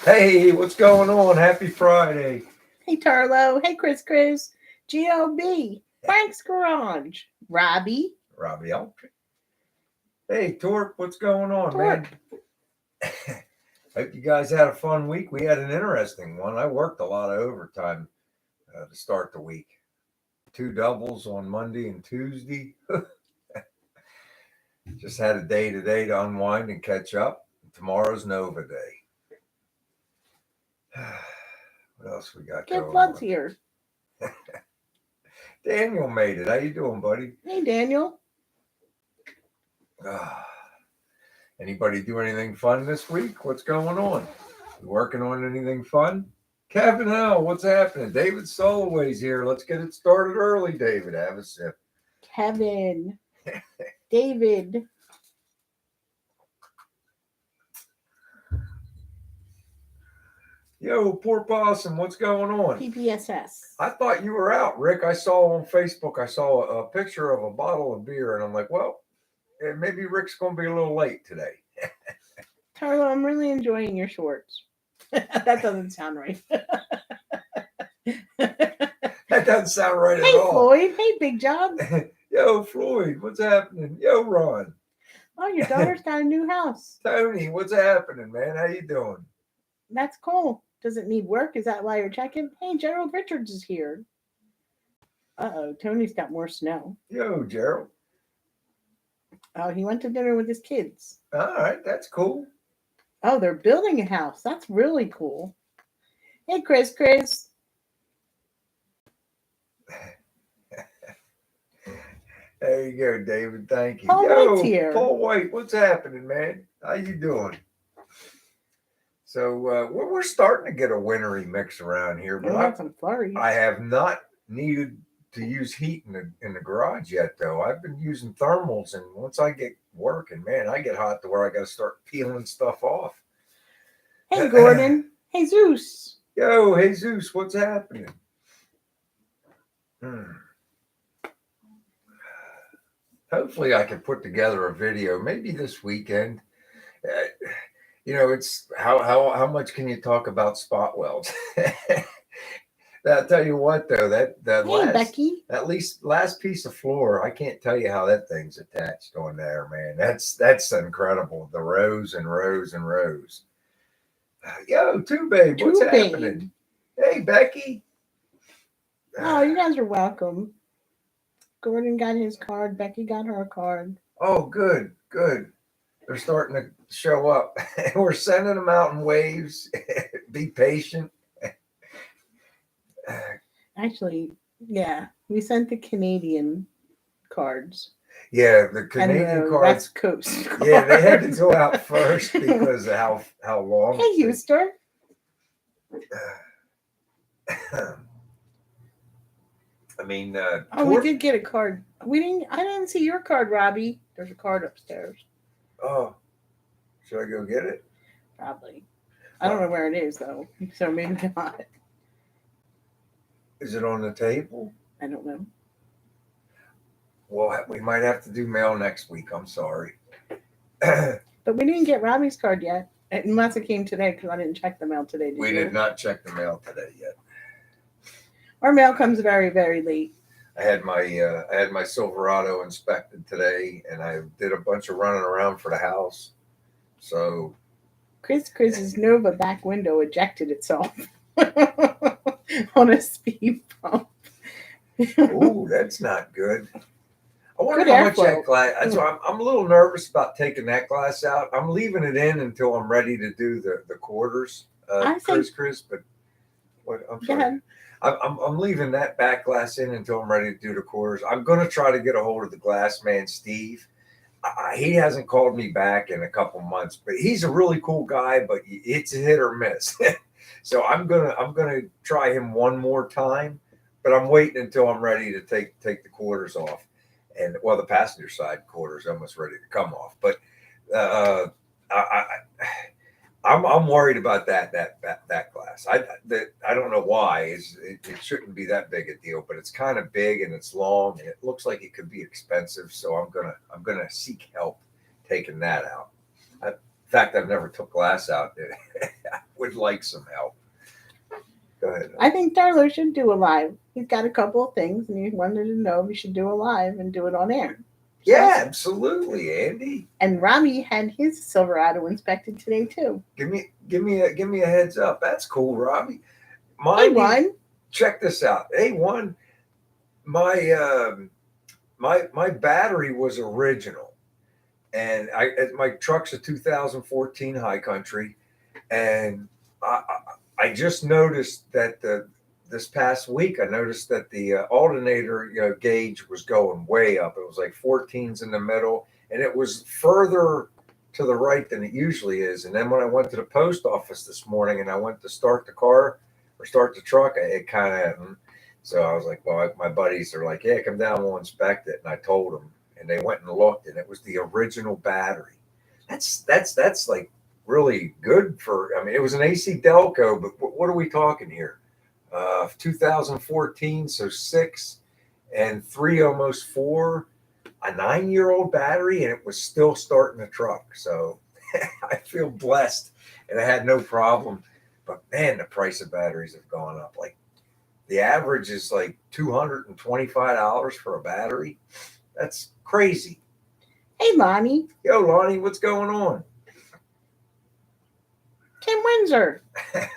Hey, what's going on? Happy Friday. Hey, Tarlo. Hey, Chris. GOB. Frank's Garage. Robbie. Robbie Elk. Hey, Torp, what's going on, Torp. man? Hope you guys had a fun week. We had an interesting one. I worked a lot of overtime to start the week. 2 doubles on Monday and Tuesday. Just had a day today to unwind and catch up. Tomorrow's Nova Day. What else we got Get going Blood's on? here. Daniel made it. How you doing, buddy? Hey, Daniel. Anybody do anything fun this week? What's going on? You working on anything fun? Kevin Hell, what's happening? David Soloway's here. Let's get it started early, David. Have a sip. Kevin. David. Yo, poor possum, what's going on? PPSS. I thought you were out, Rick. I saw on Facebook, I saw a picture of a bottle of beer, and I'm like, well, maybe Rick's going to be a little late today. Tarlo, I'm really enjoying your shorts. That doesn't sound right. That doesn't sound right Hey, at all. Floyd. Hey, Big Job. Yo, Floyd, what's happening? Yo, Ron. Oh, your daughter's got a new house. Tony, what's happening, man? How you doing? That's cool. Does it need work? Is that why you're checking? Hey, Gerald Richards is here. Uh-oh, Tony's got more snow. Yo, Gerald. Oh, he went to dinner with his kids. All right, that's cool. Oh, they're building a house. That's really cool. Hey, Chris. There you go, David. Thank you. Paul White's here. Paul White, what's happening, man? How you doing? So we're starting to get a wintry mix around here, but I have not needed to use heat in the garage yet, though. I've been using thermals, and once I get working, man, I get hot to where I got to start peeling stuff off. Hey, Gordon. Hey, Zeus. Yo, Jesus, what's happening? Hopefully I can put together a video, maybe this weekend. It's how much can you talk about spot welds? I'll tell you what, though, last piece of floor, I can't tell you how that thing's attached on there, man. That's incredible. The rows and rows and rows. Yo, Babe, what's happening? Hey, Becky. Oh, you guys are welcome. Gordon got his card. Becky got her card. Oh, good. They're starting to show up. We're sending them out in waves. Be patient. Actually, yeah, we sent the Canadian cards. Yeah, the Canadian cards. West Coast cards. Yeah, they had to go out first because of how long. Hey, Houston. I mean, we did get a card. I didn't see your card, Robbie. There's a card upstairs. Oh, should I go get it? Probably. I don't know where it is though, so maybe not. Is it on the table? I don't know. Well, we might have to do mail next week. I'm sorry. But we didn't get Robbie's card yet. Unless it came today, because I didn't check the mail today. We did not check the mail today yet. Our mail comes very, very late. I had my Silverado inspected today, and I did a bunch of running around for the house. So Chris's Nova back window ejected itself on a speed bump. Ooh, that's not good. I wonder how much that glass. That's why I'm a little nervous about taking that glass out. I'm leaving it in until I'm ready to do the quarters, Chris. But what? I'm sorry. I'm leaving that back glass in until I'm ready to do the quarters. I'm going to try to get a hold of the glass man, Steve. He hasn't called me back in a couple months, but he's a really cool guy, but it's a hit or miss. So I'm gonna try him one more time, but I'm waiting until I'm ready to take the quarters off. And the passenger side quarters almost ready to come off, but I'm worried about that glass. I don't know why. It shouldn't be that big a deal, but it's kind of big and it's long and it looks like it could be expensive. So I'm gonna seek help taking that out. In fact, I've never took glass out. would like some help. Go ahead. I think Darlo should do a live. He's got a couple of things, and he wanted to know if he should do a live and do it on air. Yeah, absolutely, Andy. And Robbie had his Silverado inspected today too. Give me a heads up. That's cool, Robbie. A1. Check this out. A1. My battery was original, and my truck's a 2014 High Country, and I just noticed that this past week, I noticed that the alternator gauge was going way up. It was like 14s in the middle, and it was further to the right than it usually is. And then when I went to the post office this morning and I went to start the car or start the truck, it kind of. So I was like, well, my buddies are like, yeah, come down, we'll inspect it. And I told them, and they went and looked, and it was the original battery. That's like really good for. I mean, it was an AC Delco, but what are we talking here? 2014, so 6 and 3, almost 4, a 9-year-old battery, and it was still starting the truck. So I feel blessed, and I had no problem. But man, the price of batteries have gone up. Like the average is like $225 for a battery. That's crazy. Hey, Lonnie. Yo, Lonnie, what's going on? Tim Windsor.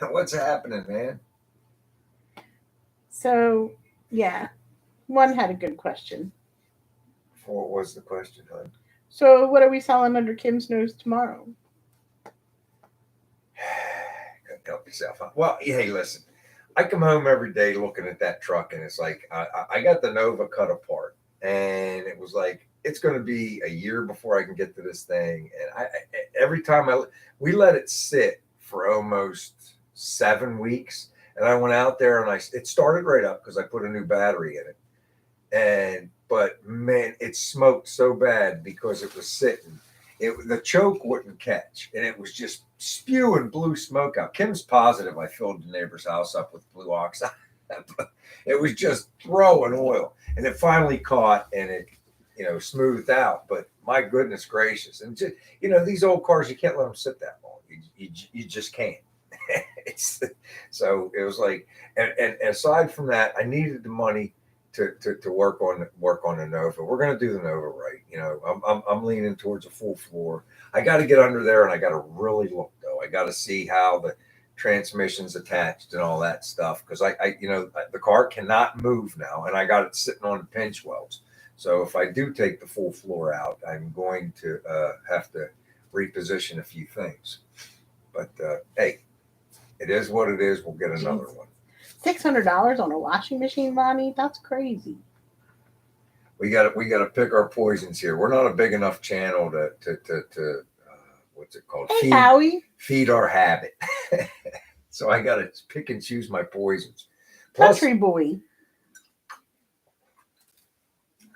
What's happening, man? So, yeah, one had a good question. What was the question, hon? So, what are we selling under Kim's nose tomorrow? Couldn't help yourself, huh? Well, hey, listen, I come home every day looking at that truck, and it's like I got the Nova cut apart, and it was like it's going to be a year before I can get to this thing. And every time we let it sit for almost 7 weeks. And I went out there and it started right up because I put a new battery in it. But man, it smoked so bad because it was sitting. The choke wouldn't catch, and it was just spewing blue smoke out. Kim's positive I filled the neighbor's house up with blue oxide. It was just throwing oil, and it finally caught, and it smoothed out. But my goodness gracious, and just these old cars, you can't let them sit that long. You just can't. So it was like, and aside from that, I needed the money to work on the Nova. We're gonna do the Nova right. I'm leaning towards a full floor. I got to get under there, and I got to really look though. I got to see how the transmission's attached and all that stuff, because the car cannot move now, and I got it sitting on the pinch welds. So if I do take the full floor out, I'm going to have to reposition a few things. But hey, it is what it is. We'll get another one. $600 on a washing machine, Lonnie? That's crazy. We got to pick our poisons here. We're not a big enough channel to what's it called? Hey, Howie. Feed our habit. So I got to pick and choose my poisons. Plus, Country boy.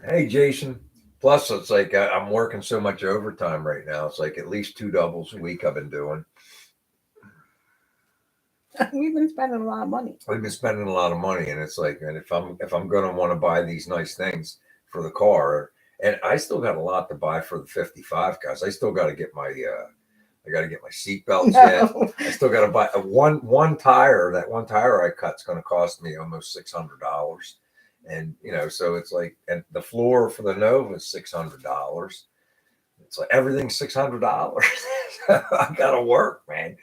Hey, Jason. Plus, it's like I'm working so much overtime right now. It's like at least 2 doubles a week I've been doing. We've been spending a lot of money. We've been spending a lot of money, and it's like, and if I'm going to want to buy these nice things for the car, and I still got a lot to buy for the 55, guys. I still got to get my I got to get my seat belts yet. I still got to buy one tire. That one tire I cut's going to cost me almost $600, and so it's like, and the floor for the Nova is $600. It's like everything's $600. I got to work, man.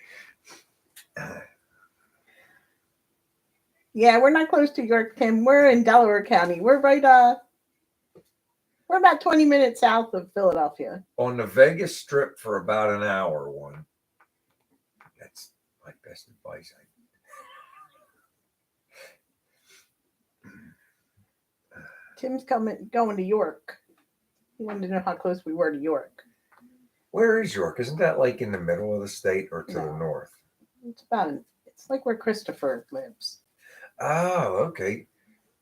Yeah, we're not close to York, Tim. We're in Delaware County. We're right we're about 20 minutes south of Philadelphia. On the Vegas Strip for about an hour, one. That's my best advice. Tim's going to York. He wanted to know how close we were to York. Where is York? Isn't that like in the middle of the state or to the north? It's like where Christopher lives. Oh, okay.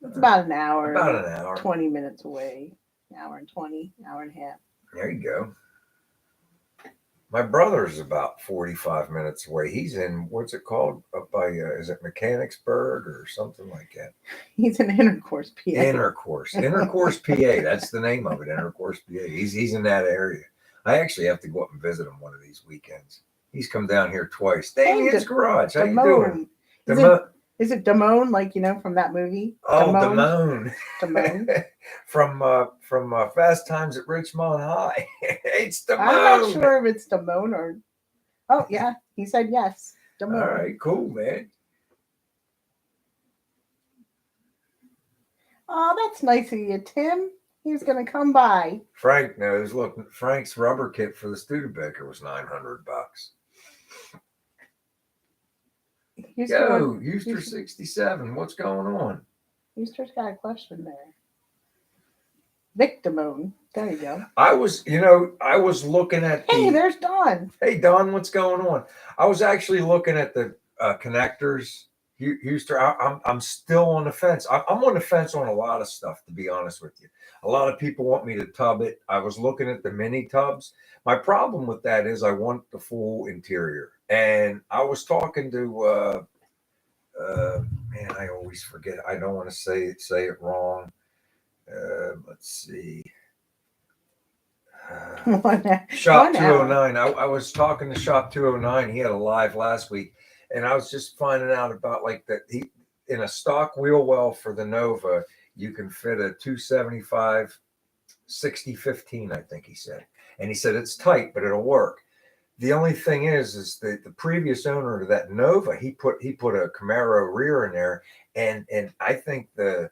It's about an hour. About an hour. 20 minutes away. An hour and 20, hour and a half. There you go. My brother's about 45 minutes away. He's in, what's it called? Up by, is it Mechanicsburg or something like that? He's in Intercourse, PA. Intercourse, PA. That's the name of it, Intercourse, PA. He's in that area. I actually have to go up and visit him one of these weekends. He's come down here twice. Damien's Garage. How you Damone. doing? Is it Damone, like, from that movie? Oh, Damone. from Fast Times at Ridgemont High. It's Damone. I'm not sure if it's Damone or. Oh yeah, he said yes. Damone. All right, cool, man. Oh, that's nice of you, Tim. He's gonna come by. Frank knows. Look, Frank's rubber kit for the Studebaker was $900. Yo, Euster 67. What's going on? Euster's got a question there. Victimone. There you go. I was looking at. Hey, there's Don. Hey, Don, what's going on? I was actually looking at the connectors. Euster, I'm still on the fence. I'm on the fence on a lot of stuff, to be honest with you. A lot of people want me to tub it. I was looking at the mini tubs. My problem with that is I want the full interior. And I was talking to man, I always forget. I don't want to say it wrong. Let's see. Shop 209. I was talking to Shop 209. He had a live last week, and I was just finding out about like that. He in a stock wheel well for the Nova, you can fit a 275 60-15, I think he said. And he said it's tight, but it'll work. The only thing is the previous owner of that Nova, he put a Camaro rear in there, and I think the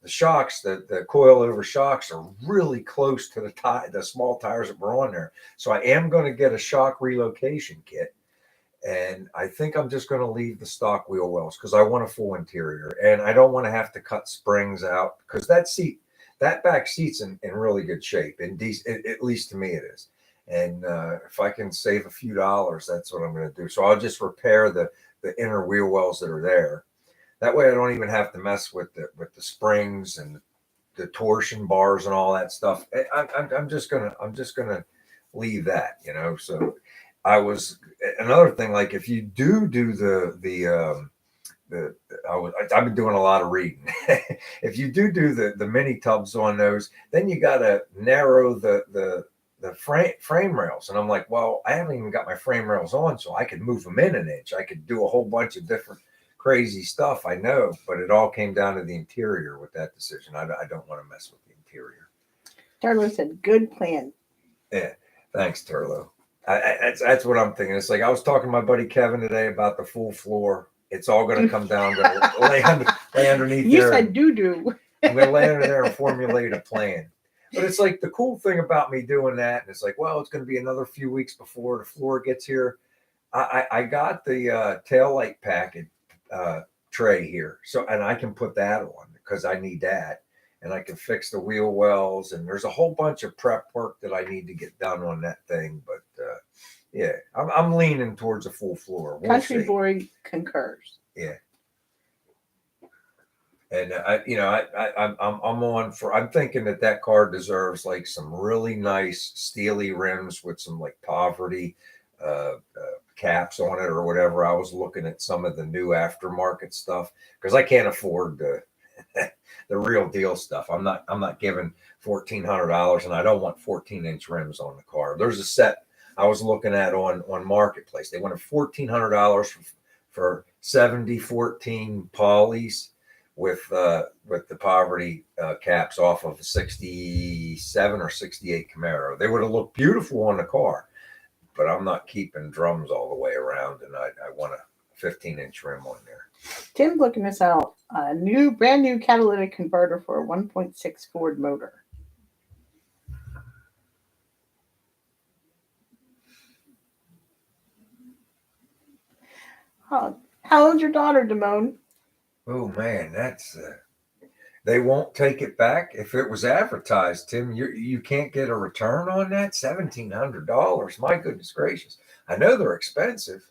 shocks, the coil over shocks are really close to the small tires that were on there. So I am going to get a shock relocation kit, and I think I'm just going to leave the stock wheel wells because I want a full interior, and I don't want to have to cut springs out because that back seat's in really good shape, and at least to me it is. And if I can save a few dollars, that's what I'm going to do. So I'll just repair the inner wheel wells that are there. That way I don't even have to mess with the springs and the torsion bars and all that stuff. I'm just gonna leave that, So I've been doing a lot of reading. If you do the mini tubs on those, then you got to narrow the frame rails. And I'm like, well, I haven't even got my frame rails on, so I could move them in an inch. I could do a whole bunch of different crazy stuff, I know, but it all came down to the interior with that decision. I don't want to mess with the interior. Turlo said, good plan. Yeah, thanks, Turlo. That's what I'm thinking. It's like I was talking to my buddy Kevin today about the full floor. It's all going to come down to lay underneath you there. You said doo-doo. I'm going to lay under there and formulate a plan. But it's like the cool thing about me doing that, and it's like, well, it's going to be another few weeks before the floor gets here. I got the tail light packet tray here, and I can put that on because I need that, and I can fix the wheel wells, and there's a whole bunch of prep work that I need to get done on that thing. But yeah, I'm leaning towards a full floor. Country boy concurs. Yeah. And I'm thinking that car deserves like some really nice steely rims with some like poverty caps on it or whatever. I was looking at some of the new aftermarket stuff because I can't afford the real deal stuff. I'm not giving $1,400, and I don't want 14-inch rims on the car. There's a set I was looking at on Marketplace. They wanted $1,400 for 70-14 polys with the poverty caps off of a 67 or 68 Camaro. They would have looked beautiful on the car, but I'm not keeping drums all the way around, and I want a 15-inch rim on there. Tim's looking this out. A brand new catalytic converter for a 1.6 Ford motor. Oh, how old's your daughter, Damone? Oh man, that's they won't take it back if it was advertised. Tim, you can't get a return on that. $1,700. My goodness gracious! I know they're expensive.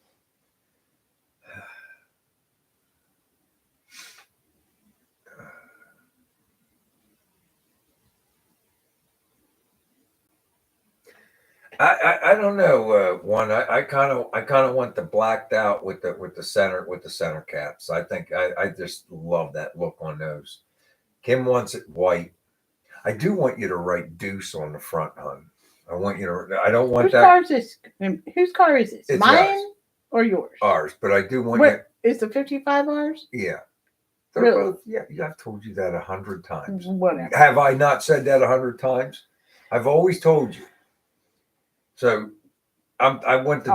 I don't know. I kind of want the blacked out with the center caps. I think I just love that look on those. Kim wants it white. I do want you to write Deuce on the front, hon. I want you to. I don't want Whose that. car is this? Whose car is this? It's Mine ours. or yours? Ours, but I do want What is the 55 ours? you. Yeah. They're Really? both, yeah, I've told you that 100 times. Whatever. Have I not said that 100 times? I've always told you. So I want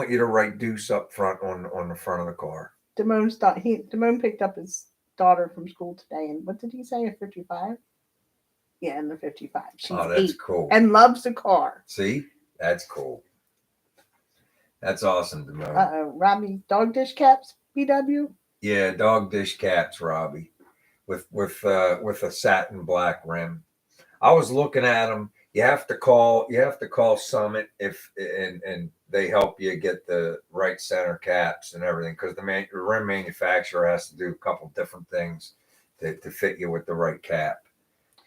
you to write Deuce up front on the front of the car. Damone picked up his daughter from school today, and what did he say? A 55? Yeah, in the 55. She's Oh, that's 8 cool. and loves the car. See, that's cool. That's awesome, Damone. Robbie dog dish caps, BW. Yeah, dog dish caps, Robbie, with a satin black rim. I was looking at them. You have to call Summit and they help you get the right center caps and everything, because the rim manufacturer has to do a couple different things to fit you with the right cap.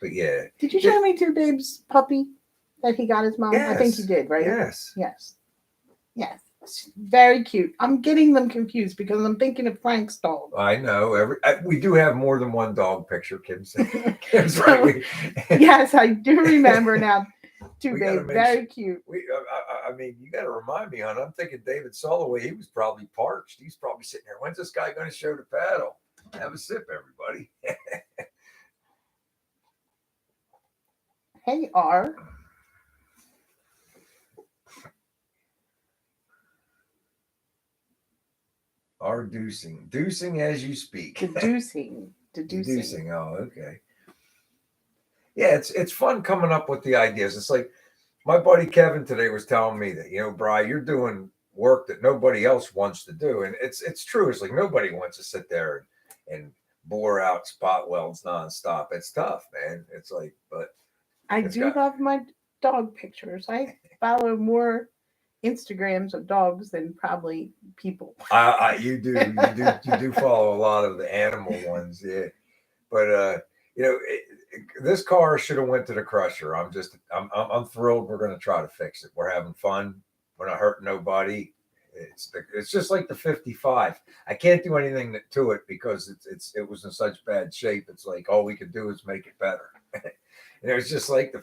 But yeah. Did you show me Two Babe's puppy that he got his mom? Yes. I think you did, right? Yes. Very cute. I'm getting them confused because I'm thinking of Frank's dog. I know. We do have more than one dog picture, Kim said. Kim's right. Yes, I do remember now. Two Babe, very cute. I mean, you got to remind me, hon. I'm thinking David Soloway. He was probably parched. He's probably sitting there. When's this guy going to show the paddle? Have a sip, everybody. Hey, R. Are deucing as you speak. Deducing. Oh, okay. Yeah, it's fun coming up with the ideas. It's like my buddy Kevin today was telling me that, Bri, you're doing work that nobody else wants to do, and it's true. It's like nobody wants to sit there and bore out spot welds nonstop. It's tough, man. It's like, but I do love my dog pictures. I follow more Instagrams of dogs than probably people. You do follow a lot of the animal ones, yeah. But this car should have went to the crusher. I'm thrilled. We're going to try to fix it. We're having fun. We're not hurting nobody. It's just like the 55. I can't do anything to it because it was in such bad shape. It's like all we could do is make it better. And it was just like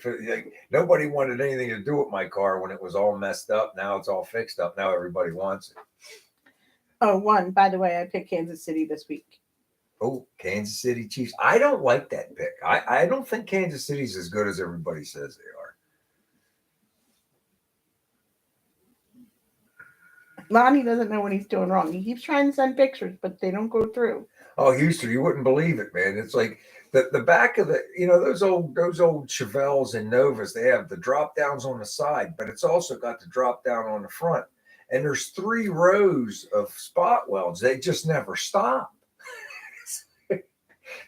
nobody wanted anything to do with my car when it was all messed up. Now it's all fixed up. Now everybody wants it. Oh, by the way, I picked Kansas City this week. Oh, Kansas City Chiefs. I don't like that pick. I don't think Kansas City's as good as everybody says they are. Lonnie doesn't know what he's doing wrong. He keeps trying to send pictures, but they don't go through. Oh, Houston, you wouldn't believe it, man. It's like the back of those old Chevelles and Novas, they have the drop downs on the side, but it's also got the drop down on the front. And there's 3 rows of spot welds. They just never stop.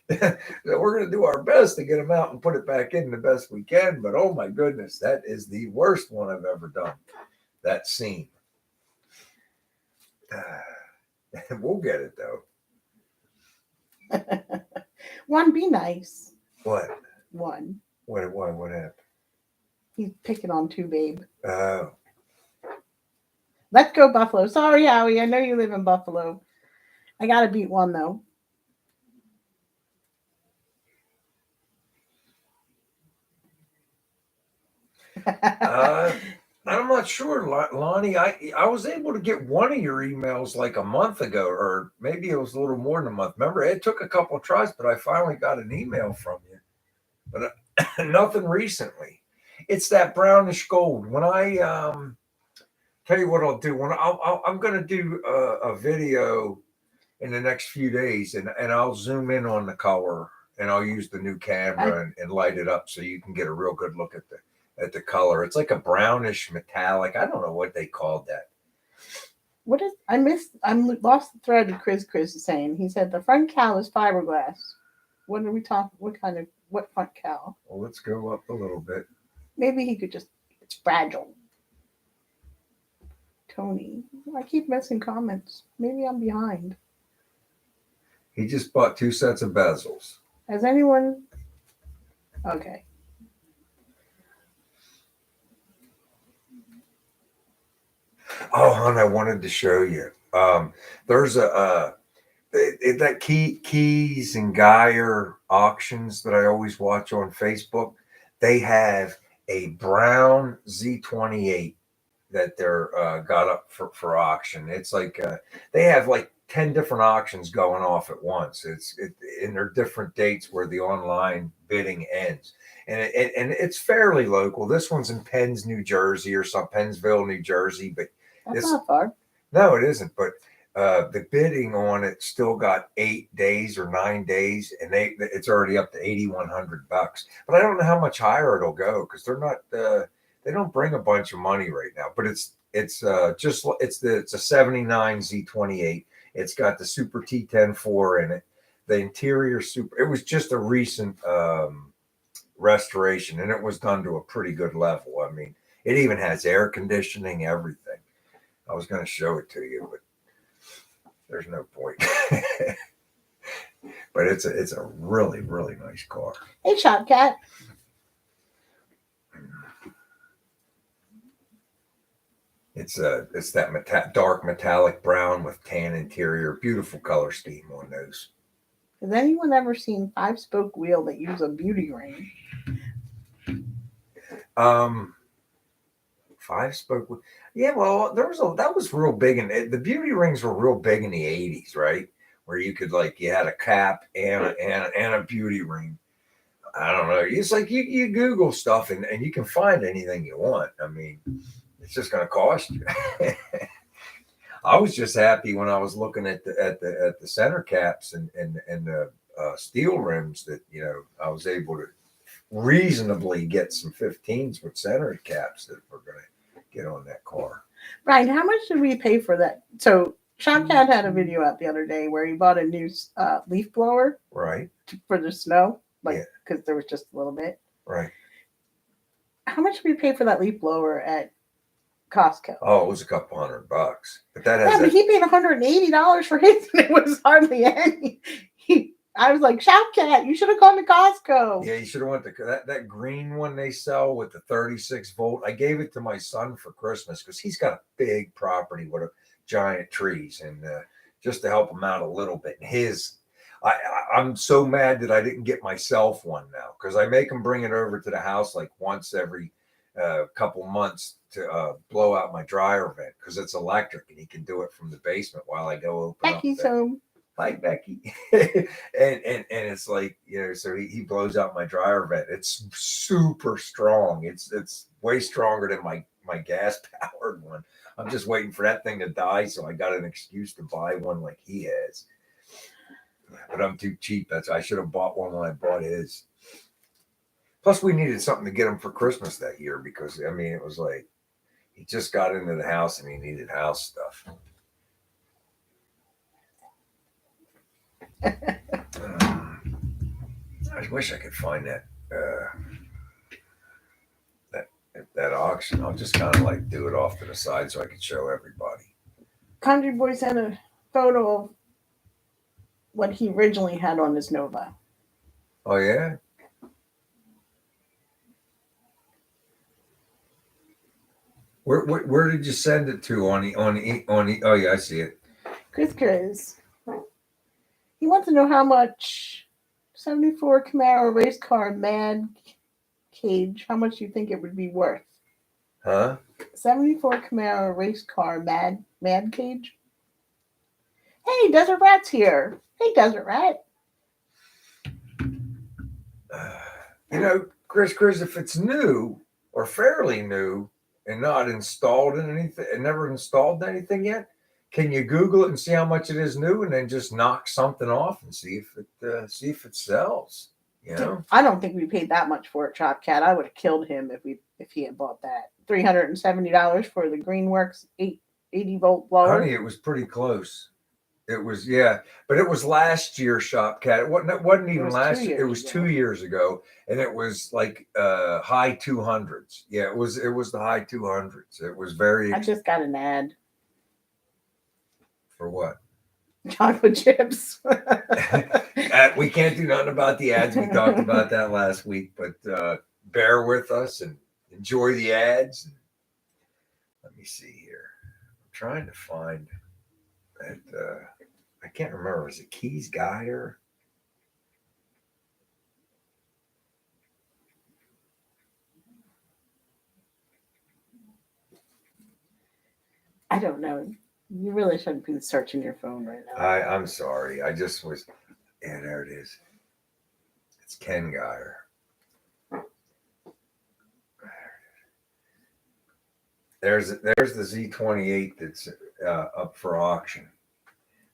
We're going to do our best to get them out and put it back in the best we can. But oh my goodness, that is the worst one I've ever done. That seam. We'll get it though. One, be nice. What? One. What happened? He's picking on Two Babe. Oh. Let's go Buffalo. Sorry, Howie. I know you live in Buffalo. I got to beat one though. I'm not sure, Lonnie. I was able to get one of your emails like a month ago, or maybe it was a little more than a month. Remember, it took a couple of tries, but I finally got an email from you. But nothing recently. It's that brownish gold. When I tell you what I'll do, I'm going to do a video in the next few days, and I'll zoom in on the color, and I'll use the new camera and light it up so you can get a real good look at the color. It's like a brownish metallic. I don't know what they called that. What is? I lost the thread of Chris is saying. He said the front cowl is fiberglass. What are we talking? What front cowl? Well, let's go up a little bit. Maybe he could just. It's fragile. Tony, I keep missing comments. Maybe I'm behind. He just bought 2 sets of bezels. Has anyone? Okay. Oh, hon, I wanted to show you. There's that Keys and Geyer auctions that I always watch on Facebook. They have a brown Z28 that they're got up for auction. It's like they have like 10 different auctions going off at once. And they're different dates where the online bidding ends, and it's fairly local. This one's in Penns, New Jersey, or some Pennsville, New Jersey, but That's not far. No, it isn't. But the bidding on it still got 8 days or 9 days, and it's already up to $8,100. But I don't know how much higher it'll go because they're not. They don't bring a bunch of money right now. But it's a '79 Z28. It's got the Super T10 in it. The interior super. It was just a recent restoration, and it was done to a pretty good level. I mean, it even has air conditioning, everything. I was going to show it to you, but there's no point. But it's a really, really nice car. Hey, Shop Cat. It's that dark metallic brown with tan interior. Beautiful color scheme on those. Has anyone ever seen 5-spoke wheel that use a beauty ring? 5-spoke. Yeah, well, that was real big, and the beauty rings were real big in the '80s, right? Where you could you had a cap and a beauty ring. I don't know. It's like you Google stuff and you can find anything you want. I mean, it's just going to cost you. I was just happy when I was looking at the center caps and the steel rims that I was able to reasonably get some 15s with center caps that were going to get on that car. Right. How much did we pay for that? So Sean Cat had a video out the other day where he bought a new leaf blower. Right. For the snow, because there was just a little bit. Right. How much did we pay for that leaf blower at Costco? Oh, it was a couple $100, but but he paid $180 for his, and it was hardly any. I was like, Shop Cat, you should have gone to Costco. Yeah, you should have went to that green one they sell with the 36 volt. I gave it to my son for Christmas because he's got a big property with giant trees, and just to help him out a little bit. And I'm so mad that I didn't get myself one now because I make him bring it over to the house like once every couple months to blow out my dryer vent because it's electric and he can do it from the basement while I go open Becky's home. Hi, Becky. and it's like, so he blows out my dryer vent. It's super strong. It's way stronger than my gas powered one. I'm just waiting for that thing to die so I got an excuse to buy one like he has. But I'm too cheap. I should have bought one when I bought his. Plus, we needed something to get him for Christmas that year because, I mean, it was like he just got into the house and he needed house stuff. I wish I could find that auction. I'll just kind of do it off to the side so I could show everybody. Country Boy sent a photo of what he originally had on his Nova. Oh yeah. Where did you send it to on the oh yeah, I see it. Chris. He wants to know how much 74 Camaro race car Mad Cage, how much do you think it would be worth? Huh? 74 Camaro race car Mad Cage. Hey, Desert Rat's here. Hey, Desert Rat. Chris, if it's new or fairly new and not installed in anything and never installed anything yet, can you Google it and see how much it is new and then just knock something off and see if it sells? I don't think we paid that much for it, Chop Cat. I would have killed him if he had bought that. $370 for the Greenworks 80 volt blower. Honey, it was pretty close. It was, yeah, but it was last year, Shop Cat. It wasn't even last year. It was 2 years ago, and it was like high 200s. Yeah, it was the high 200s. It was very. I just got an ad. For what? Chocolate chips. We can't do nothing about the ads. We talked about that last week, but bear with us and enjoy the ads. Let me see here. I'm trying to find that. I can't remember. Was it Keys Geyer? I don't know. You really shouldn't be searching your phone right now. I'm sorry. I just was. Yeah, there it is. It's Ken Geyer. There's the Z28 that's up for auction.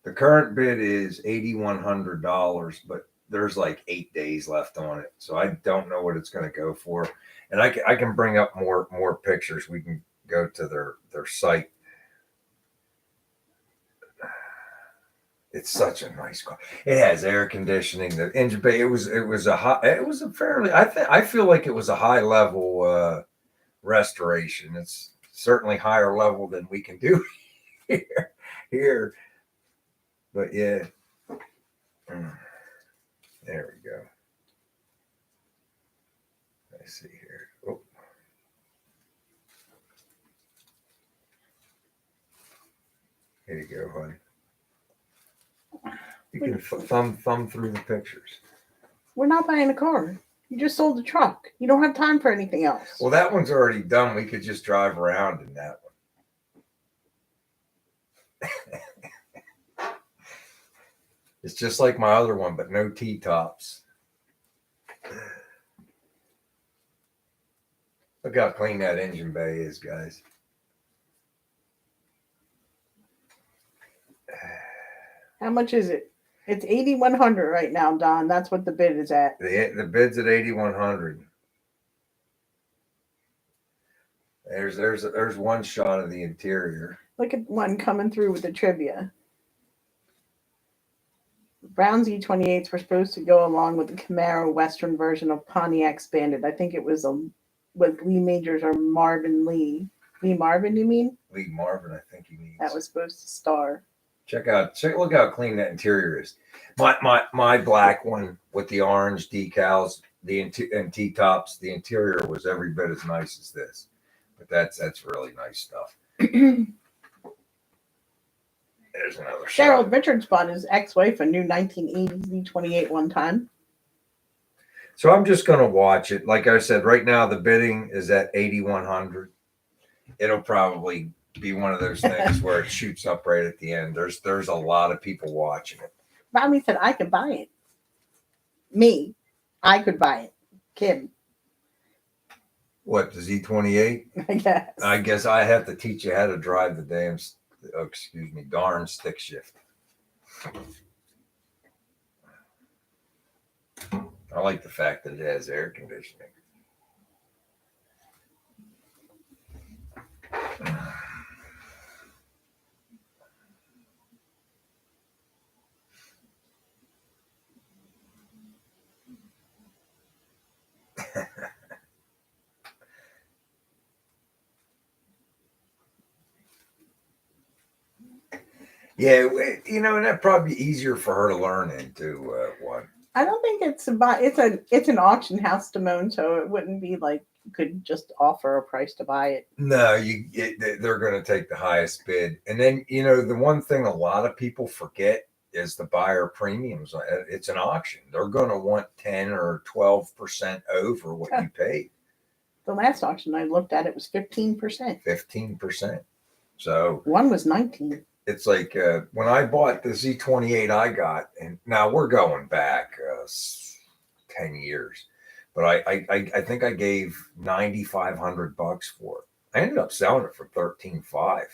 The current bid is $8,100, but there's like 8 days left on it, so I don't know what it's going to go for. And I can bring up more pictures. We can go to their site. It's such a nice car. It has air conditioning. The engine bay. It was a high. It was a fairly. I feel like it was a high level restoration. It's certainly higher level than we can do here. But yeah, there we go. Let's see here. Oh. Here you go, honey. You can thumb through the pictures. We're not buying a car. You just sold the truck. You don't have time for anything else. Well, that one's already done. We could just drive around in that one. It's just like my other one, but no T-tops. Look how clean that engine bay is, guys. How much is it? It's $8,100 right now, Don. That's what the bid is at. The bid's at $8,100. There's one shot of the interior. Look at one coming through with the trivia. Brown Z28s were supposed to go along with the Camaro Western version of Pontiac's Bandit. I think it was with Lee Majors or Marvin Lee. Lee Marvin, you mean? Lee Marvin, I think he means. That was supposed to star. Look how clean that interior is. My black one with the orange decals, and T-tops, the interior was every bit as nice as this. But that's really nice stuff. There's another shot. Gerald Richards bought his ex-wife a new 1980 Z28 one time. So I'm just going to watch it. Like I said, right now the bidding is at $8,100. It'll probably be one of those things where it shoots up right at the end. There's a lot of people watching it. Robbie said I could buy it. Me, I could buy it. Kim. What, the Z28? I guess I have to teach you how to drive the darn stick shift. I like the fact that it has air conditioning. Yeah, and that'd probably be easier for her to learn into one. I don't think it's an auction house, Damone, so it wouldn't be like you could just offer a price to buy it. No, they're going to take the highest bid, and then the one thing a lot of people forget is the buyer premiums. It's an auction; they're going to want 10 or 12% over what you paid. The last auction I looked at, it was 15%. 15%. So one was 19%. It's like when I bought the Z28 I got, and now we're going back 10 years, but I think I gave $9,500 for it. I ended up selling it for $13,500,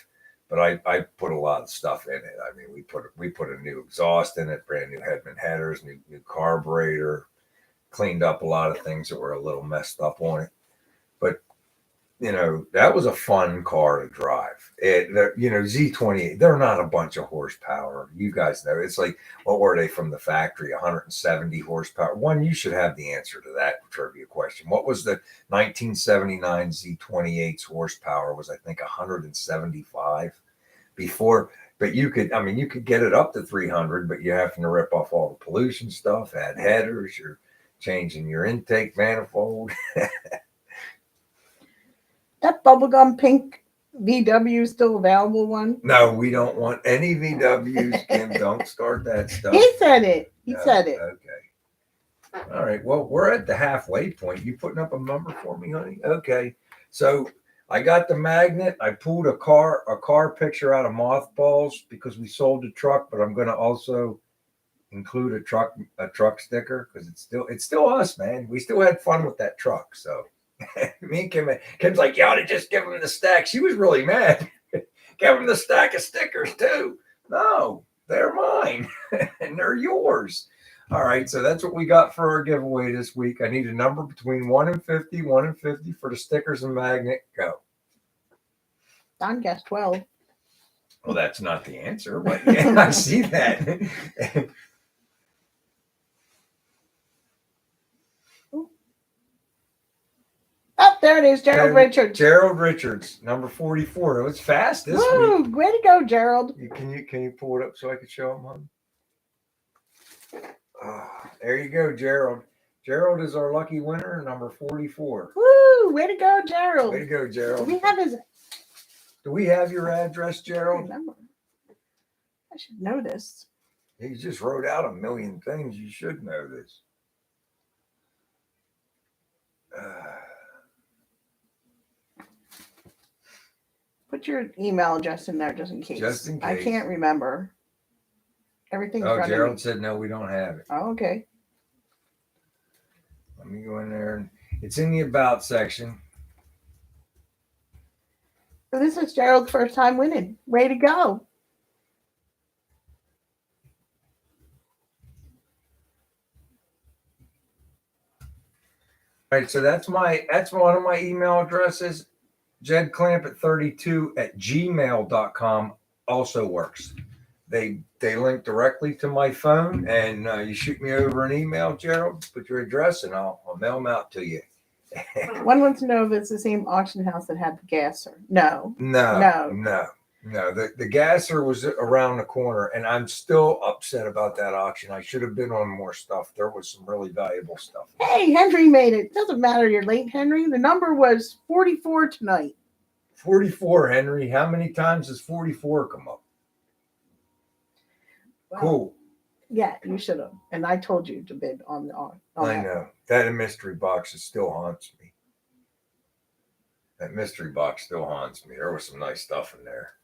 but I put a lot of stuff in it. I mean, we put a new exhaust in it, brand new Hedman headers, new carburetor, cleaned up a lot of things that were a little messed up on it. But that was a fun car to drive. Z28, they're not a bunch of horsepower. You guys know. It's like, what were they from the factory? 170 horsepower. One, you should have the answer to that trivia question. What was the 1979 Z28's horsepower? Was, I think, 175 before. But you could get it up to 300, but you have to rip off all the pollution stuff, add headers, you're changing your intake manifold. That bubblegum pink VW still available one? No, we don't want any VWs, Kim. Don't start that stuff. He said it. He said it. Okay. All right. Well, we're at the halfway point. You putting up a number for me, honey? Okay. So I got the magnet. I pulled a car picture out of mothballs because we sold the truck, but I'm going to also include a truck sticker because it's still us, man. We still had fun with that truck. So me and Kim's like, you ought to just give him the stack. She was really mad. Give him the stack of stickers too. No, they're mine and they're yours. All right, so that's what we got for our giveaway this week. I need a number between 1 and 50, 1 and 50 for the stickers and magnet. Go. Don guessed 12. Well, that's not the answer, but yeah, I see that. Oh, there it is, Gerald Richards. Gerald Richards, number 44. It was fast this week. Way to go, Gerald. Can you pull it up so I can show him, hon? There you go, Gerald. Gerald is our lucky winner, number 44. Woo! Way to go, Gerald. Way to go, Gerald. Do we have your address, Gerald? I remember. I should know this. He just wrote out a million things. You should know this. Put your email address in there just in case. Just in case. I can't remember. Everything's running. Gerald said no, we don't have it. Oh, okay. Let me go in there. It's in the about section. So this is Gerald's first time winning. Way to go. All right, so that's one of my email addresses. jedclamp32@gmail.com also works. They link directly to my phone, and you shoot me over an email, Gerald, put your address, and I'll mail them out to you. One wants to know if it's the same auction house that had the gasser. No. The gasser was around the corner, and I'm still upset about that auction. I should have been on more stuff. There was some really valuable stuff. Hey, Henry made it. Doesn't matter you're late, Henry. The number was 44 tonight. 44, Henry. How many times does 44 come up? Well, cool. Yeah, you should have. And I told you to bid on I know. That mystery box still haunts me. That mystery box still haunts me. There was some nice stuff in there.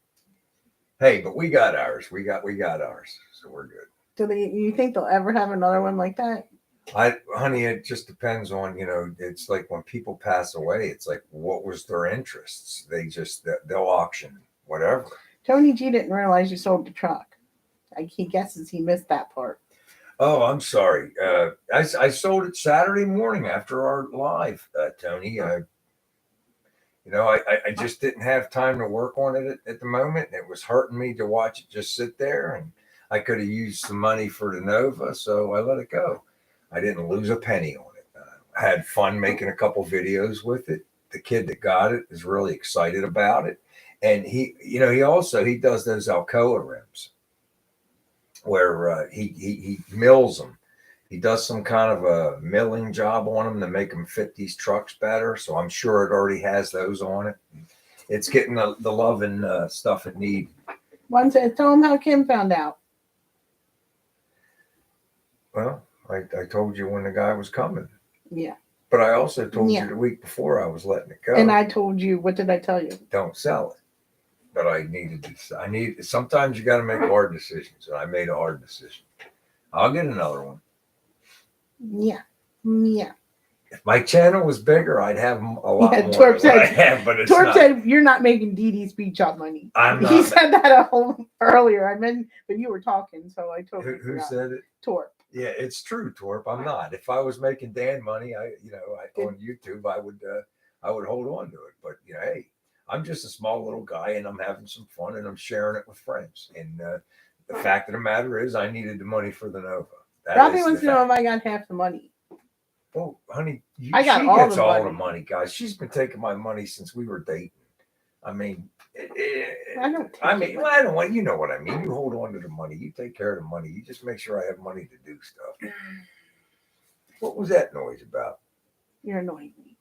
Hey, but we got ours. We got ours. So we're good. You think they'll ever have another one like that? Honey, it just depends on, it's like when people pass away, it's like, what was their interests? They'll auction whatever. Tony G didn't realize you sold the truck. He guesses he missed that part. Oh, I'm sorry. I sold it Saturday morning after our live, Tony. I just didn't have time to work on it at the moment. It was hurting me to watch it just sit there, and I could have used some money for the Nova, so I let it go. I didn't lose a penny on it. I had fun making a couple videos with it. The kid that got it is really excited about it, and he does those Alcoa rims where he mills them. He does some kind of a milling job on them to make them fit these trucks better. So I'm sure it already has those on it. It's getting the love and stuff it needs. One said, tell him how Kim found out. Well, I told you when the guy was coming. Yeah. But I also told you the week before I was letting it go. And I told you, what did I tell you? Don't sell it. But sometimes you got to make hard decisions. And I made a hard decision. I'll get another one. Yeah. If my channel was bigger, I'd have a lot more Torp than I have, but it's Torp not. said, you're not making Dee Dee's speech up money. I'm not. He said that earlier. But you were talking, so I told you. Who said it? Torp. Yeah, it's true, Torp. I'm not. If I was making Dan money, on YouTube, I would hold on to it. But hey, I'm just a small little guy, and I'm having some fun, and I'm sharing it with friends. And the fact of the matter is, I needed the money for the Nova. Robbie wants to know if I got half the money. Oh, honey, she gets all the money, guys. She's been taking my money since we were dating. I mean, I don't want, you know what I mean. You hold on to the money. You take care of the money. You just make sure I have money to do stuff. What was that noise about? You're annoying me.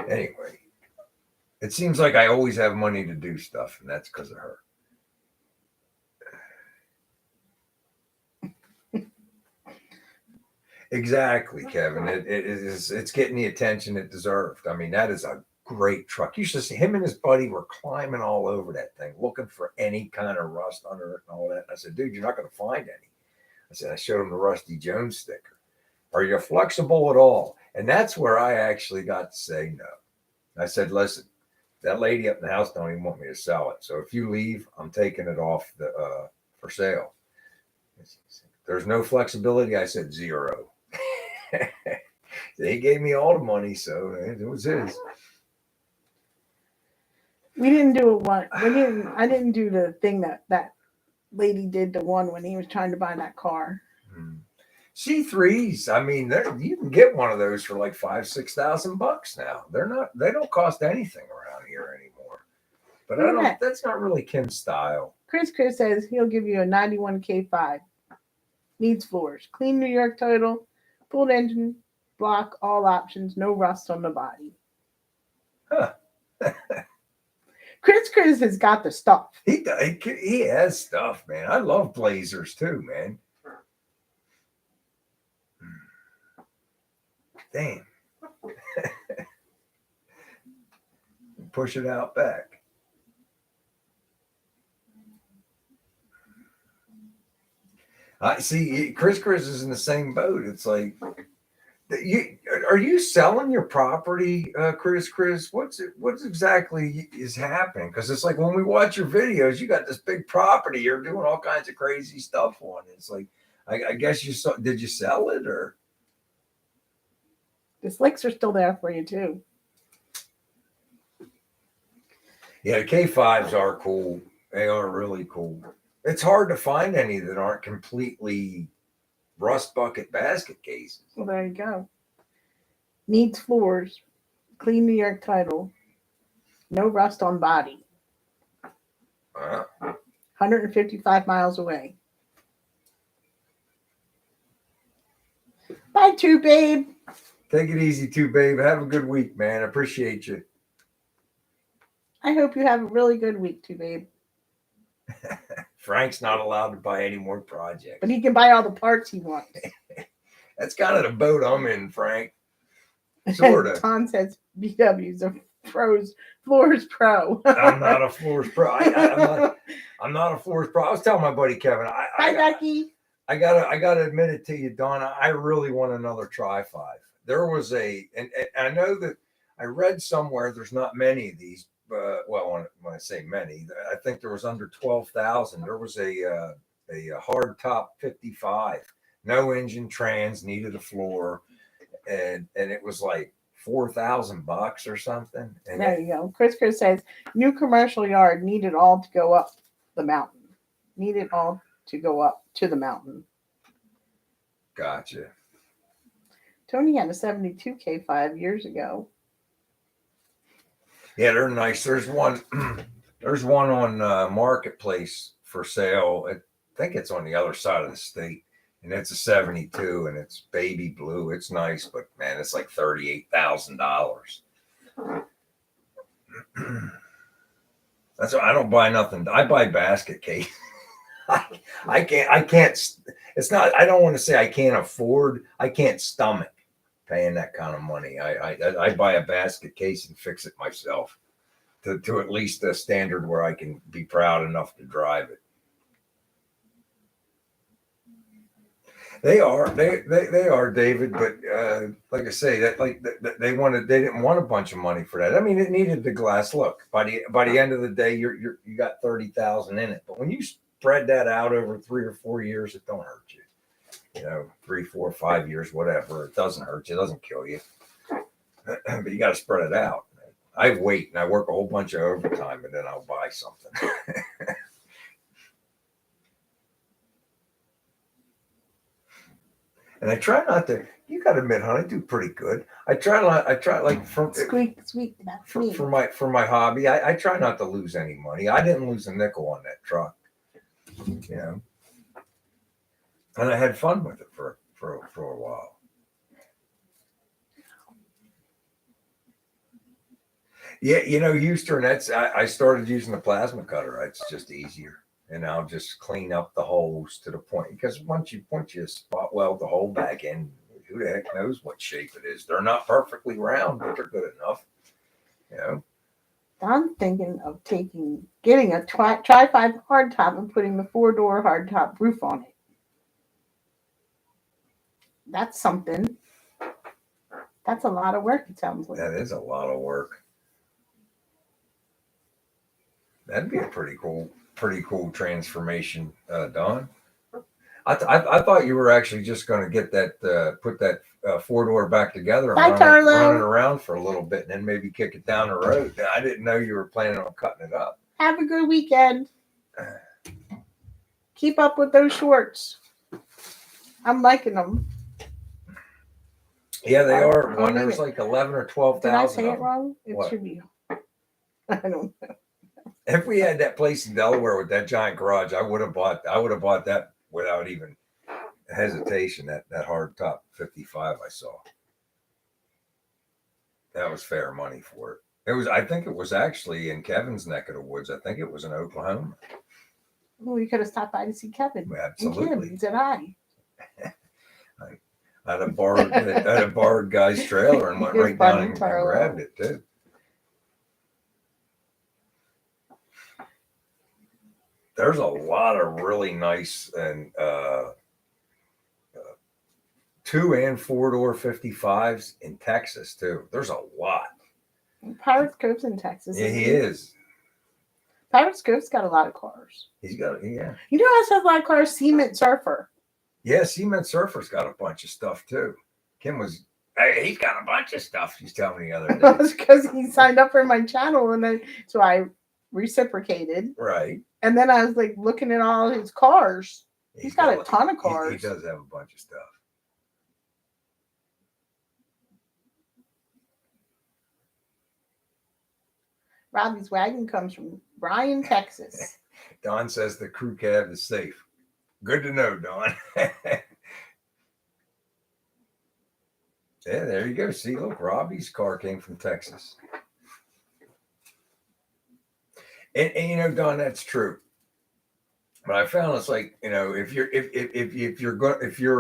Anyway, it seems like I always have money to do stuff, and that's because of her. Exactly, Kevin. It's getting the attention it deserved. I mean, that is a great truck. You should see him and his buddy were climbing all over that thing, looking for any kind of rust under it and all that. And I said, dude, you're not going to find any. I said, I showed him the Rusty Jones sticker. Are you flexible at all? And that's where I actually got to say no. I said, listen, that lady up in the house don't even want me to sell it. So if you leave, I'm taking it off the for sale. There's no flexibility. I said 0. They gave me all the money, so it was his. We didn't do it one. I didn't do the thing that lady did to one when he was trying to buy that car. C3s. I mean, you can get one of those for like $5,000-6,000 now. They don't cost anything around here anymore. But that's not really Kim's style. Chris says he'll give you a 91 K5. Needs floors. Clean New York title. Full engine. Block. All options. No rust on the body. Huh. Chris has got the stuff. He has stuff, man. I love Blazers too, man. Damn. Push it out back. I see. Chris is in the same boat. It's like, are you selling your property, Chris? What's exactly is happening? Because it's like when we watch your videos, you got this big property. You're doing all kinds of crazy stuff on it. It's like, I guess did you sell it or? The slicks are still there for you too. Yeah, the K5s are cool. They are really cool. It's hard to find any that aren't completely rust bucket basket cases. Well, there you go. Needs floors. Clean New York title. No rust on body. 155 miles away. Bye, too, babe. Take it easy, too, babe. Have a good week, man. I appreciate you. I hope you have a really good week, too, babe. Frank's not allowed to buy any more projects. But he can buy all the parts he wants. That's kind of the boat I'm in, Frank. Sort of. Tom says BW's a floors pro. I'm not a floors pro. I'm not a floors pro. I was telling my buddy Kevin. Hi, Becky. I gotta admit it to you, Donna. I really want another Tri-5. There was and I know that I read somewhere there's not many of these. Well, when I say many, I think there was under 12,000. There was a hard top 55, no engine, trans, needed a floor, and it was like $4,000 or something. And there you go. Chris says new commercial yard needed all to go up the mountain. Needed all to go up to the mountain. Gotcha. Tony had a 72 K5 years ago. Yeah, they're nice. There's one on Marketplace for sale. I think it's on the other side of the state, and it's a 72, and it's baby blue. It's nice, but man, it's like $38,000. That's why I don't buy nothing. I buy basket case. I can't. It's not. I don't want to say I can't afford. I can't stomach paying that kind of money. I buy a basket case and fix it myself to at least a standard where I can be proud enough to drive it. They are, David. But like I say, they didn't want a bunch of money for that. I mean, it needed the glass. Look, by the end of the day, you got 30,000 in it. But when you spread that out over 3 or 4 years, it don't hurt you. 3, 4, 5 years, whatever. It doesn't hurt you. It doesn't kill you. But you got to spread it out. I wait and I work a whole bunch of overtime, and then I'll buy something. And I try not to. You got to admit, honey, I do pretty good. I try like from squeak. That's me. For my hobby. I try not to lose any money. I didn't lose a nickel on that truck. And I had fun with it for a while. Yeah, Houston, I started using the plasma cutter. It's just easier. And I'll just clean up the holes to the point, because once you spot weld the hole back in, who the heck knows what shape it is? They're not perfectly round, but they're good enough. You know, I'm thinking of getting a Tri-5 hardtop and putting the 4-door hardtop roof on it. That's something. That's a lot of work, it sounds like. that is a lot of work. That'd be a pretty cool transformation, Don. I thought you were actually just going to get that, put that 4-door back together and Bye, run it Carlo. around for a little bit, and then maybe kick it down the road. I didn't know you were planning on cutting it up. Have a good weekend. Keep up with those shorts. I'm liking them. Yeah, they are. One there's like 11 or 12,000. Did I say it wrong? It What? should be. I don't know. If we had that place in Delaware with that giant garage, I would have bought that without even hesitation. That hard top 55 I saw. That was fair money for it. I think it was actually in Kevin's neck of the woods. I think it was in Oklahoma. Well, you could have stopped by to see Kevin. Absolutely. And said hi. I had a borrowed guy's trailer and went right down and grabbed it too. There's a lot of really nice and 2 and 4-door 55s in Texas too. There's a lot. Pirates Cove's in Texas. Yeah, he is. Pirates Cove's got a lot of cars. He's got, yeah. You know who else has a lot of cars? Cement Surfer. Yeah, Cement Surfer's got a bunch of stuff too. He's got a bunch of stuff. She's telling me the other day. That's because he signed up for my channel, and so I reciprocated. Right. And then I was like looking at all his cars. He's got a ton of cars. He does have a bunch of stuff. Robbie's wagon comes from Bryan, Texas. Don says the crew cab is safe. Good to know, Don. Yeah, there you go. See, look, Robbie's car came from Texas. And you know, Don, that's true. But I found it's like, you know, if you're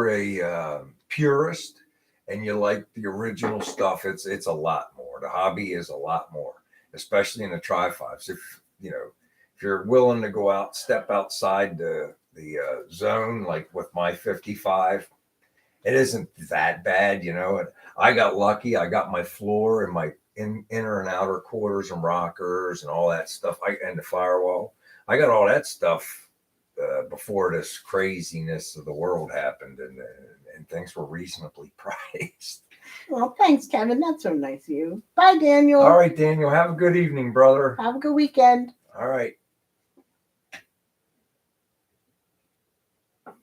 a purist and you like the original stuff, it's a lot more. The hobby is a lot more, especially in the Tri-5s. If you're willing to go out, step outside the zone, like with my 55, it isn't that bad, you know. And I got lucky. I got my floor and my inner and outer quarters and rockers and all that stuff. And the firewall. I got all that stuff before this craziness of the world happened, and things were reasonably priced. Well, thanks, Kevin. That's so nice of you. Bye, Daniel. All right, Daniel. Have a good evening, brother. Have a good weekend. All right.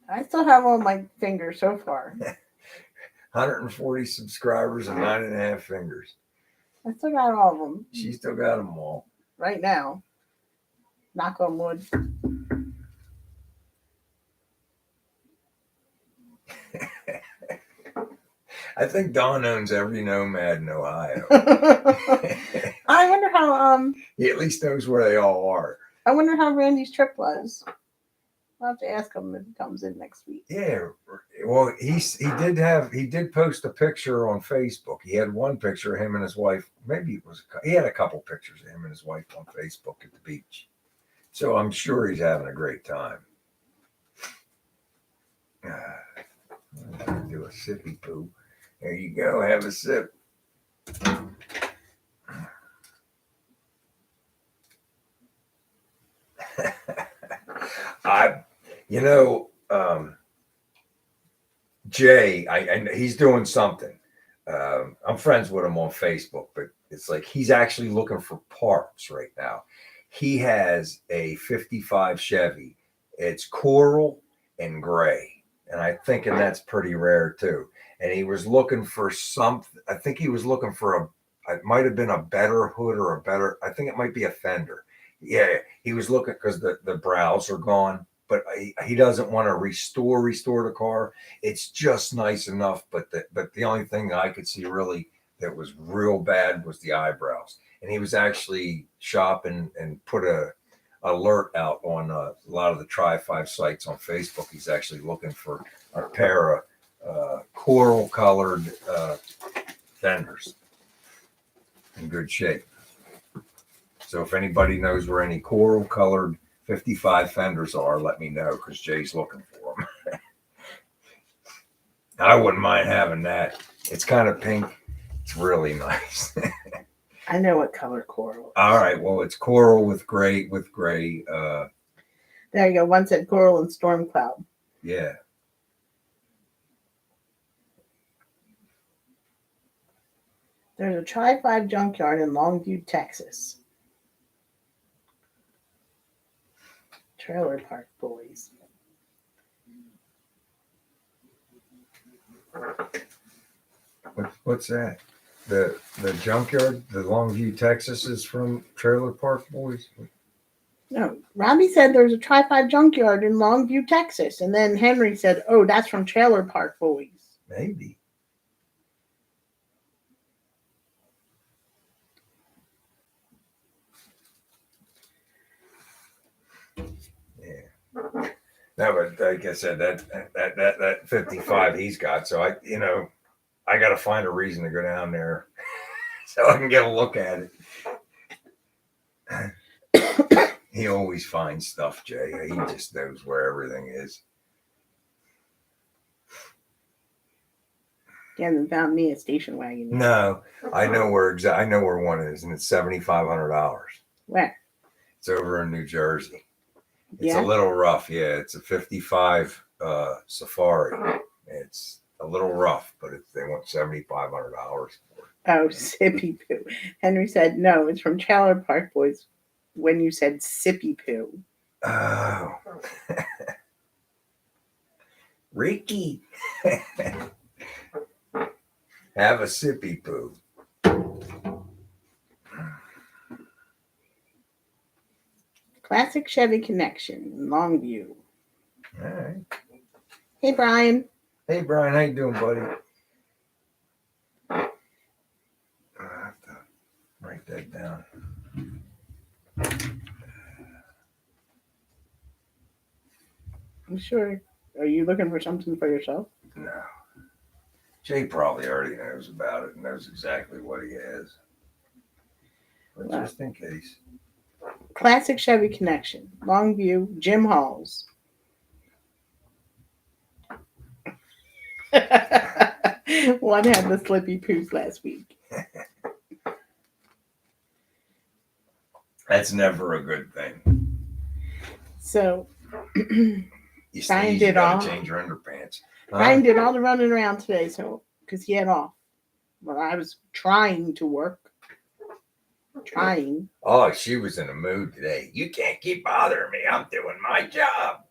I still have all my fingers so far. 140 subscribers and 9.5 fingers. I still got all of them. She still got them all. Right now. Knock on wood. I think Don owns every nomad in Ohio. I wonder how he at least knows where they all are. I wonder how Randy's trip was. I'll have to ask him if he comes in next week. Yeah, well, he did post a picture on Facebook. He had one picture of him and his wife. Maybe he had a couple pictures of him and his wife on Facebook at the beach. So I'm sure he's having a great time. I'm gonna do a sippy poo. There you go. Have a sip. Jay, he's doing something. I'm friends with him on Facebook, but it's like he's actually looking for parts right now. He has a 55 Chevy. It's coral and gray, and I'm thinking that's pretty rare too. And he was looking for something. I think he was looking for it might have been a better hood or I think it might be a fender. Yeah, he was looking because the brows are gone, but he doesn't want to restore the car. It's just nice enough, but the only thing that I could see really that was real bad was the eyebrows. And he was actually shopping and put a alert out on a lot of the Tri-5 sites on Facebook. He's actually looking for a pair of coral colored fenders in good shape. So if anybody knows where any coral colored 55 fenders are, let me know because Jay's looking for them. I wouldn't mind having that. It's kind of pink. It's really nice. I know what color coral is. All right. Well, it's coral with gray. There you go. One said coral and storm cloud. Yeah. There's a Tri-5 junkyard in Longview, Texas. Trailer Park Boys. What's that? The junkyard, the Longview, Texas is from Trailer Park Boys? No, Robbie said there's a Tri-5 junkyard in Longview, Texas. And then Henry said, oh, that's from Trailer Park Boys. Maybe. Yeah. No, but like I said, that 55 he's got. So I got to find a reason to go down there so I can get a look at it. He always finds stuff, Jay. He just knows where everything is. He hasn't found me a station wagon yet. No, I know where one is, and it's $7,500. Where? It's over in New Jersey. It's Yeah? a little rough. Yeah, it's a 55 Safari. It's a little rough, but they want $7,500 for it. Oh, sippy poo. Henry said, no, it's from Trailer Park Boys when you said sippy poo. Oh. Ricky. Have a sippy poo. Classic Chevy Connection in Longview. All right. Hey, Brian. Hey, Brian. How you doing, buddy? I have to write that down. I'm sure. Are you looking for something for yourself? No. Jay probably already knows about it and knows exactly what he has. But just in case. Classic Chevy Connection, Longview, Jim Halls. One had the slippy poos last week. That's never a good thing. So You Brian sneeze, you did gotta all. change your underpants. Brian did all the running around today, so because he had off. Well, I was trying to work. Trying. Oh, she was in a mood today. You can't keep bothering me. I'm doing my job.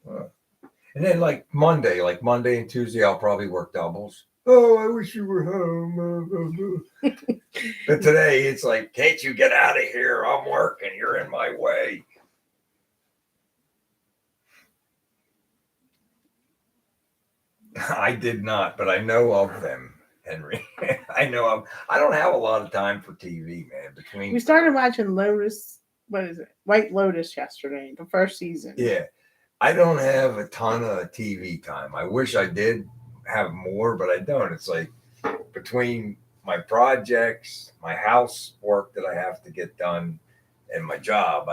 And then like Monday and Tuesday, I'll probably work doubles. Oh, I wish you were home. But today it's like, can't you get out of here? I'm working. You're in my way. I did not, but I know of them, Henry. I don't have a lot of time for TV, man. We started watching Lotus. What is it? White Lotus yesterday, the first season. Yeah. I don't have a ton of TV time. I wish I did have more, but I don't. It's like between my projects, my housework that I have to get done, and my job,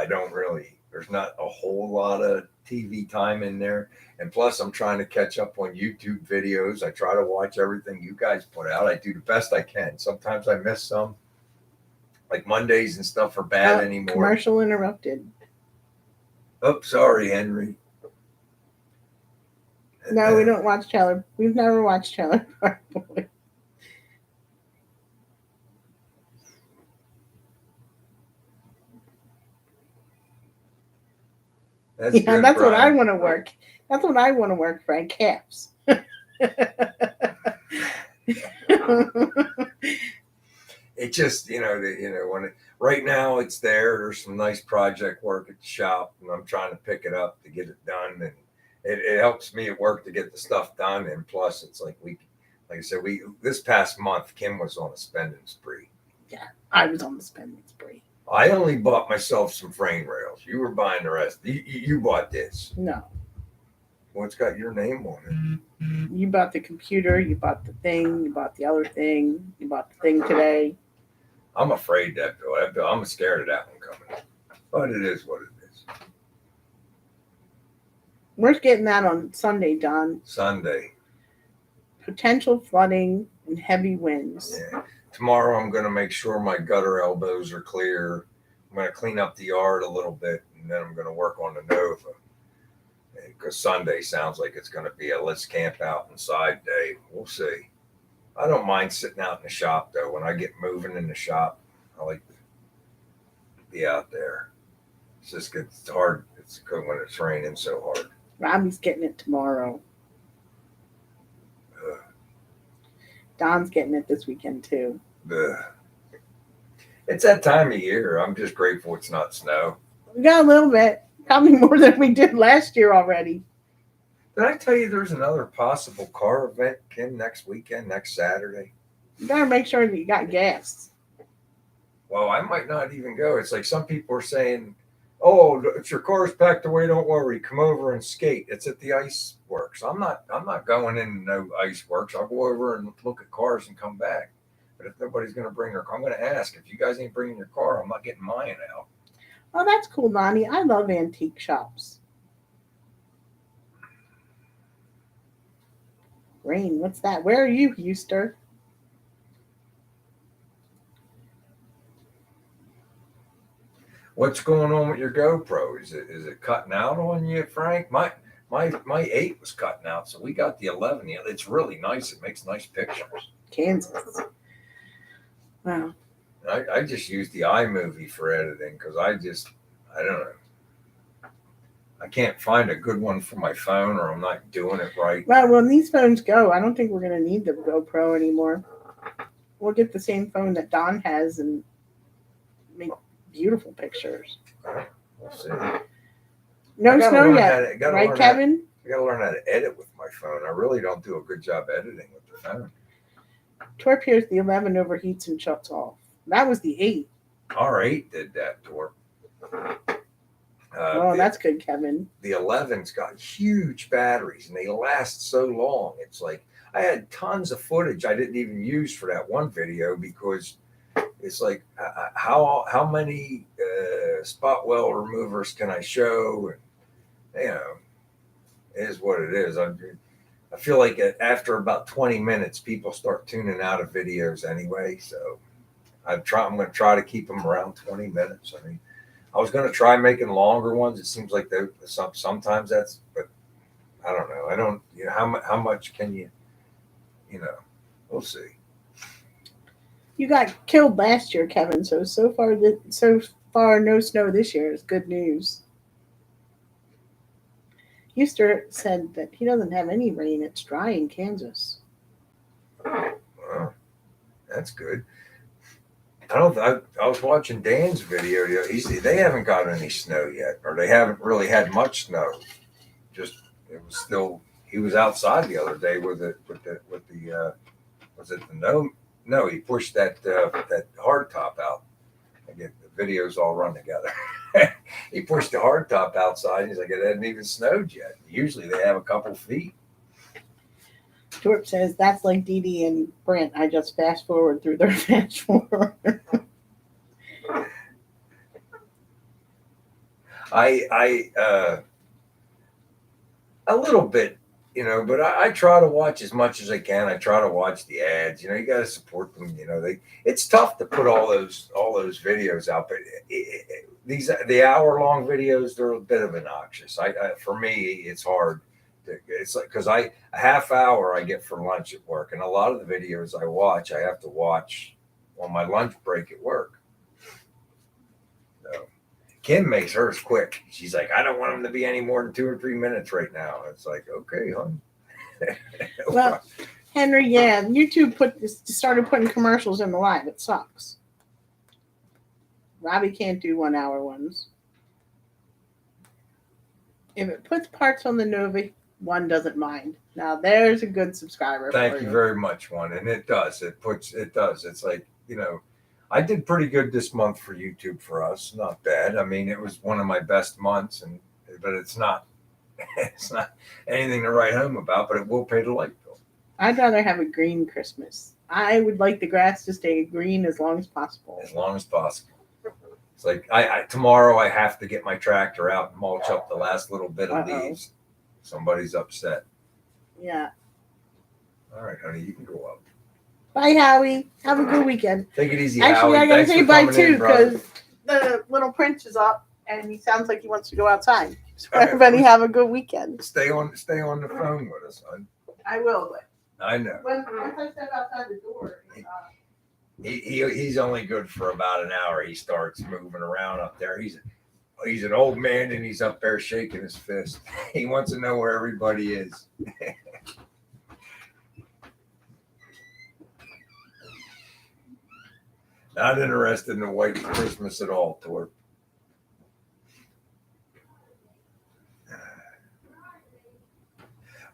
there's not a whole lot of TV time in there. And plus, I'm trying to catch up on YouTube videos. I try to watch everything you guys put out. I do the best I can. Sometimes I miss some. Like Mondays and stuff are bad anymore. Commercial interrupted. Oh, sorry, Henry. No, we don't watch Trailer. We've never watched Trailer Park Boys. That's good, that's Brian. what I want to work. That's what I want to work for caps. It just, right now it's there. There's some nice project work at the shop, and I'm trying to pick it up to get it done. And it helps me at work to get the stuff done. And plus, it's like I said, this past month, Kim was on a spending spree. Yeah, I was on the spending spree. I only bought myself some frame rails. You were buying the rest. You bought this. No. Well, it's got your name on it. You bought the computer. You bought the thing. You bought the other thing. You bought the thing today. I'm afraid that bill. I'm scared of that one coming. But it is what it is. We're getting that on Sunday, John. Sunday. Potential flooding and heavy winds. Yeah. Tomorrow I'm going to make sure my gutter elbows are clear. I'm going to clean up the yard a little bit, and then I'm going to work on the Nova. Because Sunday sounds like it's going to be a let's camp out inside day. We'll see. I don't mind sitting out in the shop, though. When I get moving in the shop, I like to be out there. It's just it's hard. It's good when it's raining so hard. Robbie's getting it tomorrow. Don's getting it this weekend too. It's that time of year. I'm just grateful it's not snow. We got a little bit, probably more than we did last year already. Did I tell you there's another possible car event, Kim, next weekend, next Saturday? You gotta make sure that you got gas. Well, I might not even go. It's like some people are saying, "Oh, if your car's packed away, don't worry. Come over and skate. It's at the ice works." I'm not going in no ice works. I'll go over and look at cars and come back. But if nobody's going to bring their car, I'm going to ask. If you guys ain't bringing your car, I'm not getting mine out. Oh, that's cool, Lonnie. I love antique shops. Rain, what's that? Where are you, Houston? What's going on with your GoPro? Is it cutting out on you, Frank? My 8 was cutting out, so we got the 11. It's really nice. It makes nice pictures. Kansas. Wow. I just use the iMovie for editing because I don't know. I can't find a good one for my phone, or I'm not doing it right. Well, when these phones go, I don't think we're going to need the GoPro anymore. We'll get the same phone that Don has and make beautiful pictures. We'll see. No snow yet, right, Kevin? I got to learn how to edit with my phone. I really don't do a good job editing with the phone. Torp here's the 11 overheats and shuts off. That was the 8. Our 8 did that, Torp. That's good, Kevin. The 11's got huge batteries, and they last so long. It's like I had tons of footage I didn't even use for that one video because it's like how many spot well removers can I show? And it is what it is. I feel like after about 20 minutes, people start tuning out of videos anyway. So I'm going to try to keep them around 20 minutes. I mean, I was going to try making longer ones. It seems like sometimes that's, but I don't know. I don't, how much can you, we'll see. You got killed last year, Kevin. So far, no snow this year is good news. Houston said that he doesn't have any rain. It's dry in Kansas. Well, that's good. I was watching Dan's video. They haven't got any snow yet, or they haven't really had much snow. Just it was still. He was outside the other day with the was it the no? He pushed that hard top out. Again, the videos all run together. He pushed the hard top outside. He's like, it hadn't even snowed yet. Usually they have a couple feet. Torp says that's like Dee Dee and Brent. I just fast forward through their fast forward. I a little bit, but I try to watch as much as I can. I try to watch the ads. You got to support them. It's tough to put all those videos out, but the hour-long videos, they're a bit of obnoxious. For me, it's hard. It's like because a half hour I get for lunch at work, and a lot of the videos I watch, I have to watch on my lunch break at work. So Kim makes hers quick. She's like, I don't want them to be any more than 2 or 3 minutes right now. It's like, okay, hon. Well, Henry, yeah, YouTube started putting commercials in the live. It sucks. Robbie can't do 1 hour ones. If it puts parts on the Nova, one doesn't mind. Now there's a good subscriber. Thank you very much, one. And it does. It does. It's like, I did pretty good this month for YouTube for us. Not bad. I mean, it was one of my best months, but it's not anything to write home about, but it will pay the light bill. I'd rather have a green Christmas. I would like the grass to stay green as long as possible. As long as possible. It's like I tomorrow I have to get my tractor out and mulch up the last little bit of leaves. Somebody's upset. Yeah. All right, honey, you can go up. Bye, Howie. Have a good weekend. Take it easy, Actually, Howie. I gotta Thanks say for bye coming too in, brother. because the little prince is up and he sounds like he wants to go outside. So everybody have a good weekend. Stay on the phone with us, hon. I will, but I know. once I step outside the door, He's only good for about an hour. He starts moving around up there. He's an old man and he's up there shaking his fist. He wants to know where everybody is. Not interested in a white Christmas at all, Torp.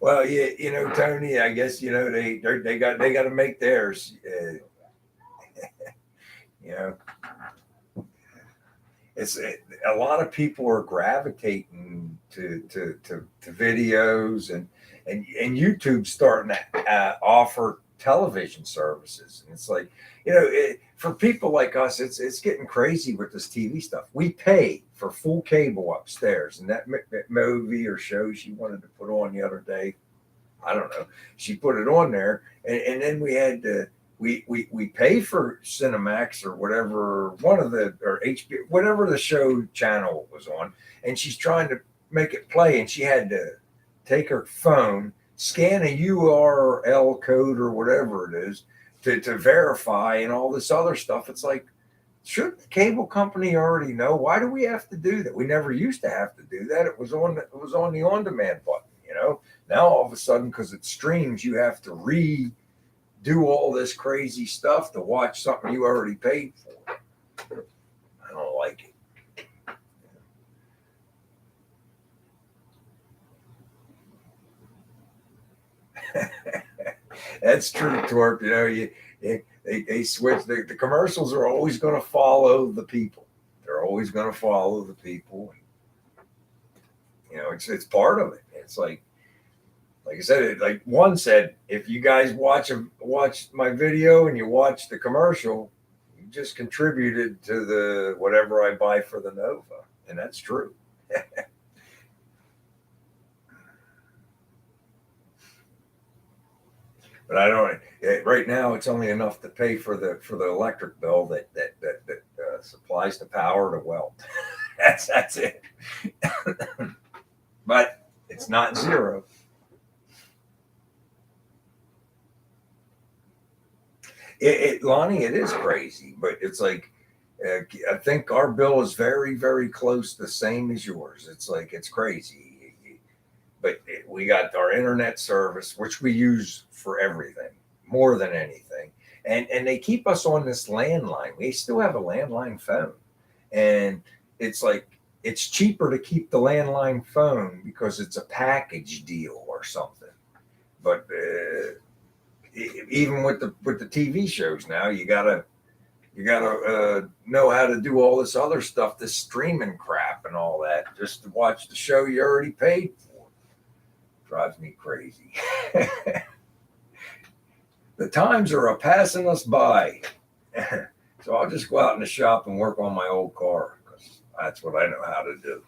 Well, you know, Tony. I guess you know they got to make theirs. You know, it's a lot of people are gravitating to videos and YouTube's starting to offer television services, and it's like, you know, for people like us, it's getting crazy with this TV stuff. We pay for full cable upstairs, and that movie or show she wanted to put on the other day, I don't know, she put it on there, and then we had to. We pay for Cinemax or whatever, or HBO, whatever the show channel was on, and she's trying to make it play, and she had to take her phone, scan a URL code or whatever it is to verify and all this other stuff. It's like, should the cable company already know? Why do we have to do that? We never used to have to do that. It was on the on-demand button, you know. Now all of a sudden, because it streams, you have to do all this crazy stuff to watch something you already paid for. I don't like it. That's true, Torp. You know, they switch. The commercials are always going to follow the people. They're always going to follow the people. You know, it's part of it. It's like I said, like one said, if you guys watch my video and you watch the commercial, you just contributed to the whatever I buy for the Nova, and that's true. But I don't. Right now, it's only enough to pay for the electric bill that supplies the power to weld. That's it. But it's not zero. Lonnie, it is crazy, but it's like I think our bill is very, very close, the same as yours. It's like it's crazy, but we got our internet service, which we use for everything, more than anything, and they keep us on this landline. We still have a landline phone, and it's like it's cheaper to keep the landline phone because it's a package deal or something, but. Even with the TV shows now, you gotta know how to do all this other stuff, this streaming crap and all that, just to watch the show you already paid for. Drives me crazy. The times are passing us by, so I'll just go out in the shop and work on my old car because that's what I know how to do.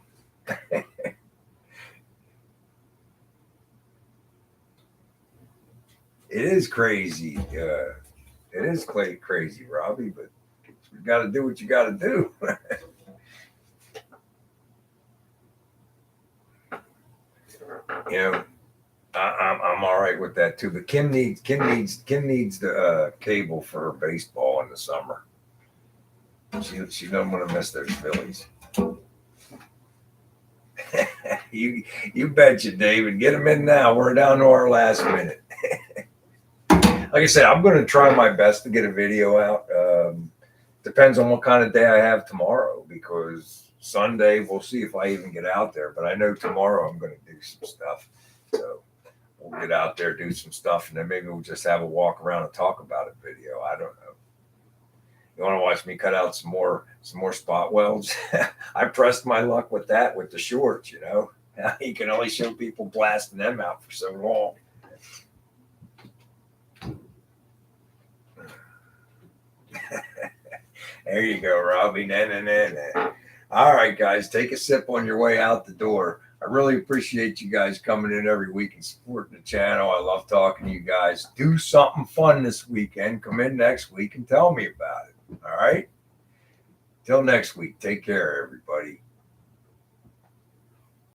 It is crazy. It is crazy, Robbie, but you got to do what you got to do. You know, I'm all right with that too. But Kim needs the cable for her baseball in the summer. She doesn't want to miss those Phillies. You betcha, David. Get them in now. We're down to our last minute. Like I said, I'm going to try my best to get a video out. Depends on what kind of day I have tomorrow, because Sunday we'll see if I even get out there. But I know tomorrow I'm going to do some stuff. So we'll get out there, do some stuff, and then maybe we'll just have a walk around and talk about a video. I don't know. You want to watch me cut out some more spot welds? I pressed my luck with that with the shorts, you know. You can only show people blasting them out for so long. There you go, Robbie. Nah. All right, guys, take a sip on your way out the door. I really appreciate you guys coming in every week and supporting the channel. I love talking to you guys. Do something fun this weekend. Come in next week and tell me about it. All right? Till next week, take care, everybody.